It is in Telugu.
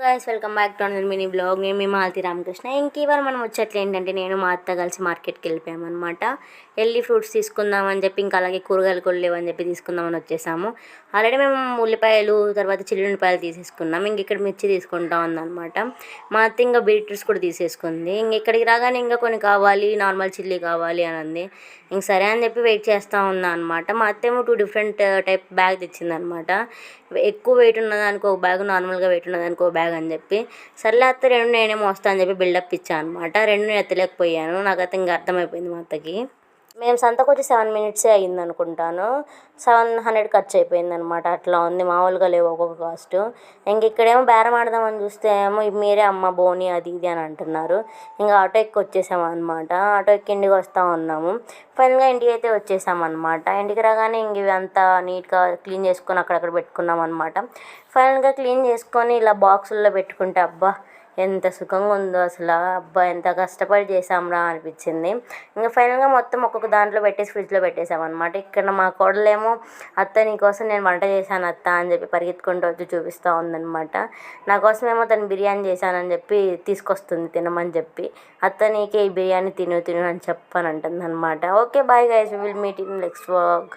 Guys welcome back to another mini blog. నేను మీ మాలతి రామకృష్ణ. ఇంక ఇవాళ మనం వచ్చేట్లు ఏంటంటే నేను మా అత్త కలిసి మార్కెట్కి వెళ్ళిపోయామన్నమాట. వెళ్ళి ఫ్రూట్స్ తీసుకుందామని చెప్పి ఇంకా అలాగే కూరగాయలు కూడా లేవని చెప్పి తీసుకుందామని వచ్చేసాము. ఆల్రెడీ మేము ఉల్లిపాయలు తర్వాత చిల్లుల్లిపాయలు తీసేసుకున్నాం. ఇంక ఇక్కడ మిర్చి తీసుకుంటా ఉందన్నమాట. మా అత్త ఇంకా బీట్రూట్స్ కూడా తీసేసుకుంది. ఇంక ఇక్కడికి రాగానే ఇంకా కొన్ని కావాలి, నార్మల్ చిల్లీ కావాలి అని అంది. ఇంక సరే అని చెప్పి వెయిట్ చేస్తూ ఉన్నా అనమాట. మా అత్తేమో 2 డిఫరెంట్ టైప్ బ్యాగ్ తెచ్చిందనమాట. ఎక్కువ వెయిట్ ఉన్నదానికి ఒక బ్యాగ్, నార్మల్గా వెయిట్ ఉన్నదానికి ఒక బ్యాగ్ అని చెప్పి, సర్లే అత్త రెండు నేనే మోస్తా అని చెప్పి బిల్డప్ ఇచ్చాను అనమాట. రెండు నేను ఎత్తలేకపోయాను. నాకైతే ఇంకా అర్థమైపోయింది మా అత్తకి. మేము సంతకు వచ్చి 7 మినిట్సే అయ్యింది అనుకుంటాను. 700 ఖర్చు అయిపోయింది అనమాట. అట్లా ఉంది, మామూలుగా లేవు ఒక్కొక్క కాస్ట్. ఇంక ఇక్కడేమో బేరం ఆడదామని చూస్తే ఏమో మీరే అమ్మ బోని అది ఇది అని అంటున్నారు. ఇంకా ఆటో ఎక్కి వచ్చేసాము అనమాట. ఆటో ఎక్కి ఇంటికి వస్తూ ఉన్నాము. ఫైనల్గా ఇంటికి అయితే వచ్చేసామన్నమాట. ఇంటికి రాగానే ఇంక ఇవి అంతా నీట్గా క్లీన్ చేసుకొని అక్కడక్కడ పెట్టుకున్నాం అనమాట. ఫైనల్గా క్లీన్ చేసుకొని ఇలా బాక్సుల్లో పెట్టుకుంటే అబ్బా ఎంత సుఖంగా ఉందో అసలు. అబ్బా ఎంత కష్టపడి చేసాంరా అనిపించింది. ఇంకా ఫైనల్గా మొత్తం ఒక్కొక్క దాంట్లో పెట్టేసి ఫ్రిడ్జ్లో పెట్టేసామన్నమాట. ఇక్కడ మా కోడలేమో అత్త నీకోసం నేను వంట చేశాను అత్త అని చెప్పి పరిగెత్తుకుంటూ వచ్చి చూపిస్తూ ఉందన్నమాట. నా కోసమేమో తను బిర్యానీ చేశానని చెప్పి తీసుకొస్తుంది తినమని చెప్పి. అత్త నీకే ఈ బిర్యానీ తిను తిను అని చెప్పని అంటుంది అనమాట. Okay bye guys, will meet in next vlog.